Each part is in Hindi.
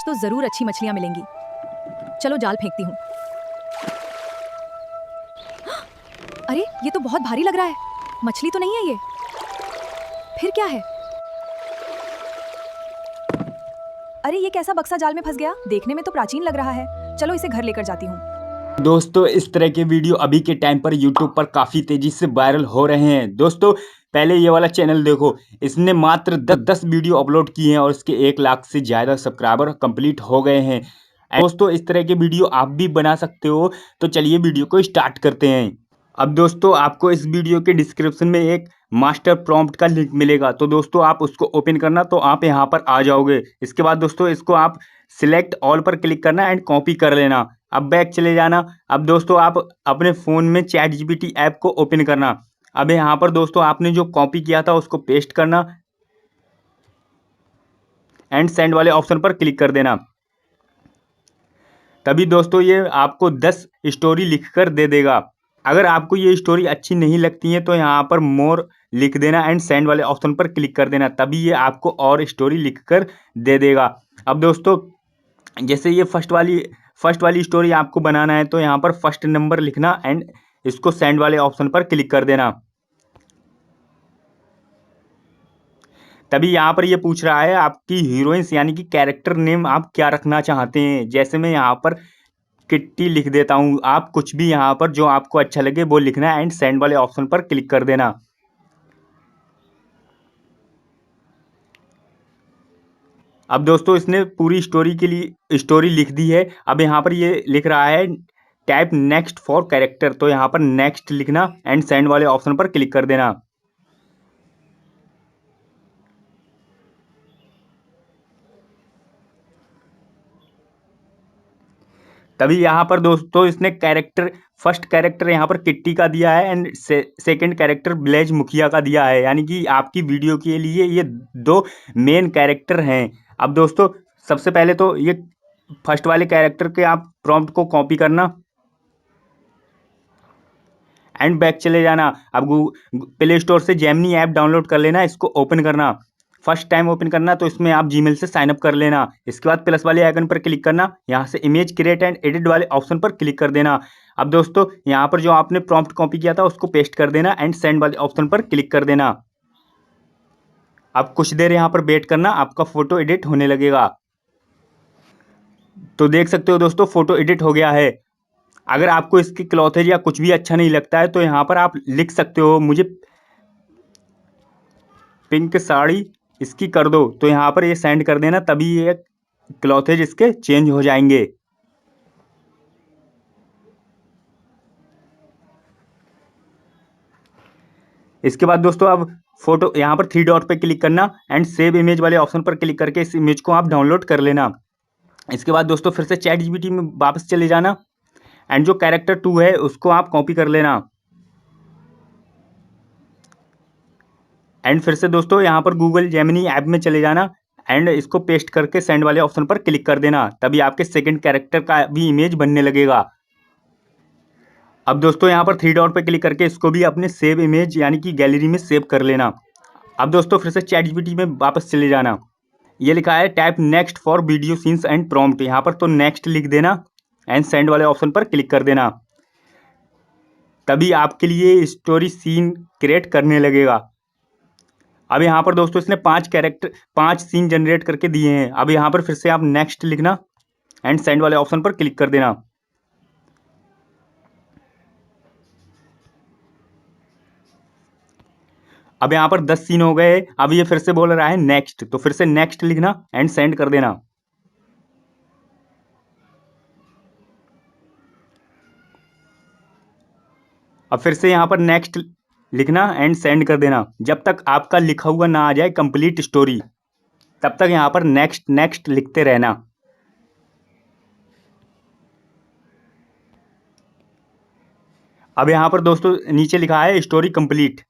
तो जरूर अच्छी मछलियां मिलेंगी। चलो जाल फेंकती हूँ। अरे ये तो बहुत भारी लग रहा है। मछली तो नहीं है ये, फिर क्या है? अरे ये कैसा बक्सा जाल में फंस गया? देखने में तो प्राचीन लग रहा है। चलो इसे घर लेकर जाती हूँ। दोस्तों इस तरह के वीडियो अभी के टाइम पर YouTube पर काफ़ी तेज़ी से वायरल हो रहे हैं। दोस्तों पहले ये वाला चैनल देखो, इसने मात्र 10 वीडियो अपलोड किए हैं और इसके 1 लाख से ज़्यादा सब्सक्राइबर कंप्लीट हो गए हैं। दोस्तों इस तरह के वीडियो आप भी बना सकते हो, तो चलिए वीडियो को स्टार्ट करते हैं। अब दोस्तों आपको इस वीडियो के डिस्क्रिप्शन में एक मास्टर प्रॉम्प्ट का लिंक मिलेगा, तो दोस्तों आप उसको ओपन करना, तो आप यहाँ पर आ जाओगे। इसके बाद दोस्तों इसको आप सिलेक्ट ऑल पर क्लिक करना एंड कॉपी कर लेना। अब बैक चले जाना। अब दोस्तों आप अपने फ़ोन में चैट जीपीटी ऐप को ओपन करना। अब यहाँ पर दोस्तों आपने जो कॉपी किया था उसको पेस्ट करना एंड सेंड वाले ऑप्शन पर क्लिक कर देना। तभी दोस्तों ये आपको 10 स्टोरी लिखकर दे देगा। अगर आपको ये स्टोरी अच्छी नहीं लगती है तो यहाँ पर मोर लिख देना एंड सेंड वाले ऑप्शन पर क्लिक कर देना, तभी ये आपको और स्टोरी लिखकर दे देगा। अब दोस्तों जैसे ये फर्स्ट वाली स्टोरी आपको बनाना है, तो यहाँ पर फर्स्ट नंबर लिखना एंड इसको सेंड वाले ऑप्शन पर क्लिक कर देना। तभी यहाँ पर ये पूछ रहा है आपकी हीरोइंस यानी कि कैरेक्टर नेम आप क्या रखना चाहते हैं। जैसे मैं यहाँ पर किट्टी लिख देता हूँ, आप कुछ भी यहाँ पर जो आपको अच्छा लगे वो लिखना एंड सेंड वाले ऑप्शन पर क्लिक कर देना। अब दोस्तों इसने पूरी स्टोरी के लिए स्टोरी लिख दी है। अब यहाँ पर ये लिख रहा है टाइप नेक्स्ट फॉर कैरेक्टर, तो यहाँ पर नेक्स्ट लिखना एंड सेंड वाले ऑप्शन पर क्लिक कर देना। तभी यहाँ पर दोस्तों इसने फर्स्ट कैरेक्टर यहाँ पर किट्टी का दिया है एंड सेकंड कैरेक्टर ब्लेज मुखिया का दिया है, यानी कि आपकी वीडियो के लिए ये 2 मेन कैरेक्टर हैं। अब दोस्तों सबसे पहले तो ये फर्स्ट वाले कैरेक्टर के आप प्रॉम्प्ट को कॉपी करना एंड बैक चले जाना। अब प्ले स्टोर से जेमिनी ऐप डाउनलोड कर लेना, इसको ओपन करना। फर्स्ट टाइम ओपन करना तो इसमें आप जीमेल से साइन अप कर लेना। इसके बाद प्लस वाले आइकन पर क्लिक करना, यहाँ से इमेज क्रिएट एंड एडिट वाले ऑप्शन पर क्लिक कर देना। अब दोस्तों यहाँ पर जो आपने प्रॉम्प्ट कॉपी किया था उसको पेस्ट कर देना एंड सेंड वाले ऑप्शन पर क्लिक कर देना। अब कुछ देर यहाँ पर वेट करना, आपका फोटो एडिट होने लगेगा। तो देख सकते हो दोस्तों फोटो एडिट हो गया है। अगर आपको इसकी क्लॉथेज या कुछ भी अच्छा नहीं लगता है तो यहाँ पर आप लिख सकते हो मुझे पिंक साड़ी इसकी कर दो, तो यहाँ पर ये सेंड कर देना, तभी ये क्लॉथेज इसके चेंज हो जाएंगे। इसके बाद दोस्तों अब फोटो यहाँ पर 3 डॉट पे क्लिक करना एंड सेव इमेज वाले ऑप्शन पर क्लिक करके इस इमेज को आप डाउनलोड कर लेना। इसके बाद दोस्तों फिर से चैट जीपीटी में वापस चले जाना एंड जो कैरेक्टर 2 है उसको आप कॉपी कर लेना एंड फिर से दोस्तों यहाँ पर गूगल जेमिनी ऐप में चले जाना एंड इसको पेस्ट करके सेंड वाले ऑप्शन पर क्लिक कर देना, तभी आपके सेकंड कैरेक्टर का भी इमेज बनने लगेगा। अब दोस्तों यहाँ पर 3 डॉट पर क्लिक करके इसको भी अपने सेव इमेज यानी कि गैलरी में सेव कर लेना। अब दोस्तों फिर से चैट जीपीटी में वापस चले जाना। ये लिखा है type next for video scenes and prompt, यहाँ पर तो नेक्स्ट लिख देना एंड सेंड वाले ऑप्शन पर क्लिक कर देना, तभी आपके लिए स्टोरी सीन क्रिएट करने लगेगा। अब यहाँ पर दोस्तों इसने 5 सीन जनरेट करके दिए हैं। अब यहाँ पर फिर से आप नेक्स्ट लिखना एंड सेंड वाले ऑप्शन पर क्लिक कर देना। अब यहाँ पर 10 सीन हो गए। अब ये फिर से बोल रहा है नेक्स्ट, तो फिर से नेक्स्ट लिखना एंड सेंड कर देना। अब फिर से यहाँ पर नेक्स्ट लिखना एंड सेंड कर देना। जब तक आपका लिखा हुआ ना आ जाए कंप्लीट स्टोरी, तब तक यहाँ पर नेक्स्ट नेक्स्ट लिखते रहना। अब यहाँ पर दोस्तों नीचे लिखा है स्टोरी कंप्लीट,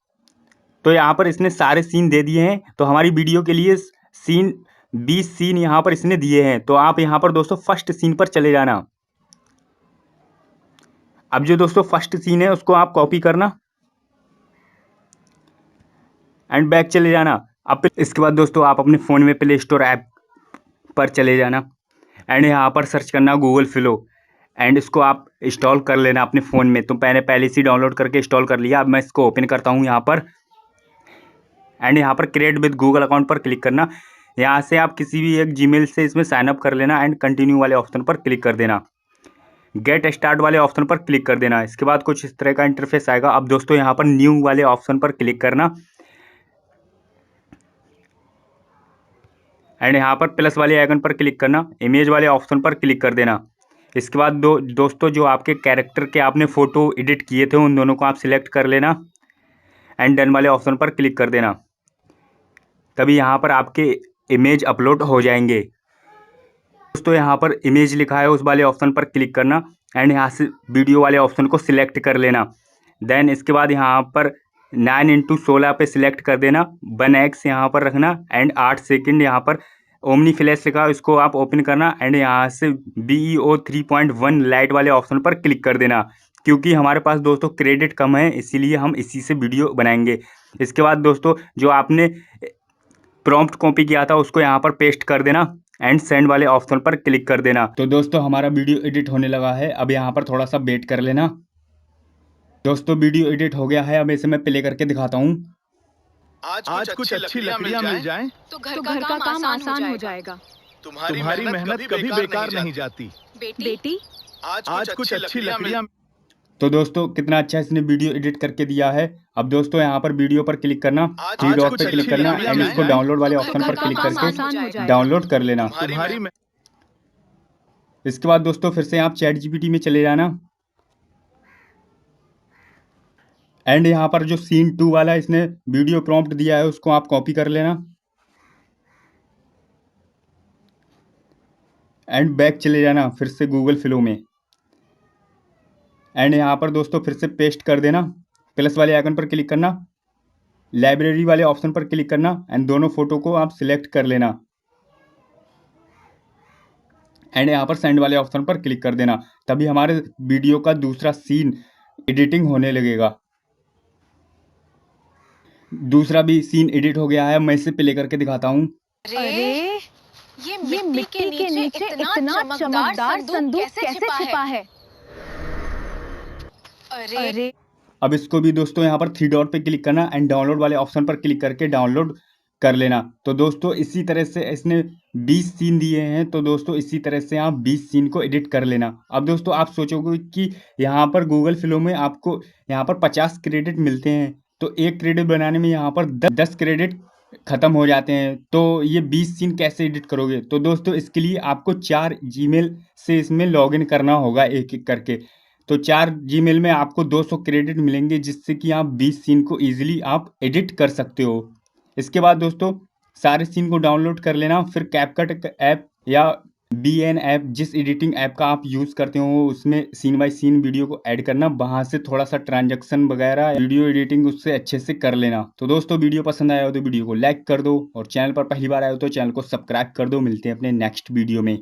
तो यहाँ पर इसने सारे सीन दे दिए हैं। तो हमारी वीडियो के लिए 20 सीन यहाँ पर इसने दिए हैं। तो आप यहाँ पर दोस्तों फर्स्ट सीन पर चले जाना। अब जो दोस्तों फर्स्ट सीन है उसको आप कॉपी करना एंड बैक चले जाना। अब इसके बाद दोस्तों आप अपने फ़ोन में प्ले स्टोर ऐप पर चले जाना एंड यहाँ पर सर्च करना गूगल फ्लो एंड इसको आप इंस्टॉल कर लेना अपने फ़ोन में। तो मैंने पहले से डाउनलोड करके इंस्टॉल कर लिया। अब मैं इसको ओपन करता हूँ यहाँ पर एंड यहाँ पर क्रिएट विद गूगल अकाउंट पर क्लिक करना। यहाँ से आप किसी भी एक जीमेल से इसमें साइन अप कर लेना एंड कंटिन्यू वाले ऑप्शन पर क्लिक कर देना। गेट स्टार्ट वाले ऑप्शन पर क्लिक कर देना। इसके बाद कुछ इस तरह का इंटरफेस आएगा। अब दोस्तों यहाँ पर न्यू वाले ऑप्शन पर क्लिक करना एंड यहाँ पर प्लस वाले आइकन पर क्लिक करना, इमेज वाले ऑप्शन पर क्लिक कर देना। इसके बाद दोस्तों जो आपके कैरेक्टर के आपने फ़ोटो एडिट किए थे उन दोनों को आप सिलेक्ट कर लेना एंड डन वाले ऑप्शन पर क्लिक कर देना। तभी यहाँ पर आपके इमेज अपलोड हो जाएंगे। दोस्तों यहाँ पर इमेज लिखा है उस वाले ऑप्शन पर क्लिक करना एंड यहाँ से वीडियो वाले ऑप्शन को सिलेक्ट कर लेना। देन इसके बाद यहाँ पर 9x16 पे सिलेक्ट कर देना, 1x यहाँ पर रखना एंड 8 सेकंड यहाँ पर ओमनी फ्लैश लिखा है उसको आप ओपन करना एंड यहाँ से BEO 3.1 लाइट वाले ऑप्शन पर क्लिक कर देना। क्योंकि हमारे पास दोस्तों क्रेडिट कम है इसीलिए हम इसी से वीडियो बनाएंगे। इसके बाद दोस्तों जो आपने प्रॉम्प्ट कॉपी किया था उसको यहाँ पर पेस्ट कर देना एंड सेंड वाले ऑप्शन पर क्लिक कर देना। तो दोस्तों हमारा वीडियो एडिट होने लगा है। अब यहाँ पर थोड़ा सा वेट कर लेना। दोस्तों वीडियो एडिट हो गया है। अब इसे मैं प्ले करके दिखाता हूँ। आज कुछ अच्छी लकड़ियाँ मिल जाएं तो घर का काम आसान हो जाएगा। तुम्हारी मेहनत कभी बेकार नहीं जाती। बेटी आज कुछ अच्छी लकड़ियाँ। तो दोस्तों कितना अच्छा इसने वीडियो एडिट करके दिया है। अब दोस्तों यहाँ पर वीडियो पर क्लिक करना, थ्री डॉट पर क्लिक करना एंड इसको डाउनलोड वाले ऑप्शन पर क्लिक करके डाउनलोड कर लेना। इसके बाद दोस्तों फिर से आप चैट जीपीटी में चले जाना एंड यहाँ पर जो सीन 2 वाला इसने वीडियो प्रॉम्प्ट दिया है उसको आप कॉपी कर लेना एंड बैक चले जाना फिर से गूगल फ्लो में एंड यहाँ पर दोस्तों फिर से पेस्ट कर देना। प्लस वाले आइकन पर क्लिक करना, लाइब्रेरी वाले ऑप्शन पर क्लिक करना एंड दोनों फोटो को आप सिलेक्ट कर लेना एंड यहाँ पर सेंड वाले ऑप्शन पर क्लिक कर देना। तभी हमारे वीडियो का दूसरा सीन एडिटिंग होने लगेगा। दूसरा भी सीन एडिट हो गया है। मैं इसे प्ले करके दिखाता हूँ। अरे ये मिट्टी के नीचे इतना चमकदार संदूक कैसे छिपा है? अरे अब इसको भी दोस्तों यहाँ पर थ्री डॉट पे क्लिक करना एंड डाउनलोड वाले ऑप्शन पर क्लिक करके डाउनलोड कर लेना। तो दोस्तों इसी तरह से इसने 20 सीन दिए हैं। तो दोस्तों इसी तरह से आप 20 सीन को एडिट कर लेना। अब दोस्तों आप सोचोगे कि यहाँ पर गूगल फ्लो में आपको यहाँ पर 50 क्रेडिट मिलते हैं तो एक क्रेडिट बनाने में यहाँ पर 10 क्रेडिट ख़त्म हो जाते हैं। तो ये 20 सीन कैसे एडिट करोगे? तो दोस्तों इसके लिए आपको 4 जीमेल से इसमें लॉगिन करना होगा एक एक करके। तो 4 जीमेल में आपको 200 क्रेडिट मिलेंगे जिससे कि आप 20 सीन को ईजिली आप एडिट कर सकते हो। इसके बाद दोस्तों सारे सीन को डाउनलोड कर लेना। फिर कैपकट ऐप या BN ऐप जिस एडिटिंग ऐप का आप यूज़ करते हो उसमें सीन बाय सीन वीडियो को ऐड करना, वहाँ से थोड़ा सा ट्रांजैक्शन वगैरह वीडियो एडिटिंग उससे अच्छे से कर लेना। तो दोस्तों वीडियो पसंद आया हो तो वीडियो को लाइक कर दो और चैनल पर पहली बार आए हो तो चैनल को सब्सक्राइब कर दो। मिलते हैं अपने नेक्स्ट वीडियो में।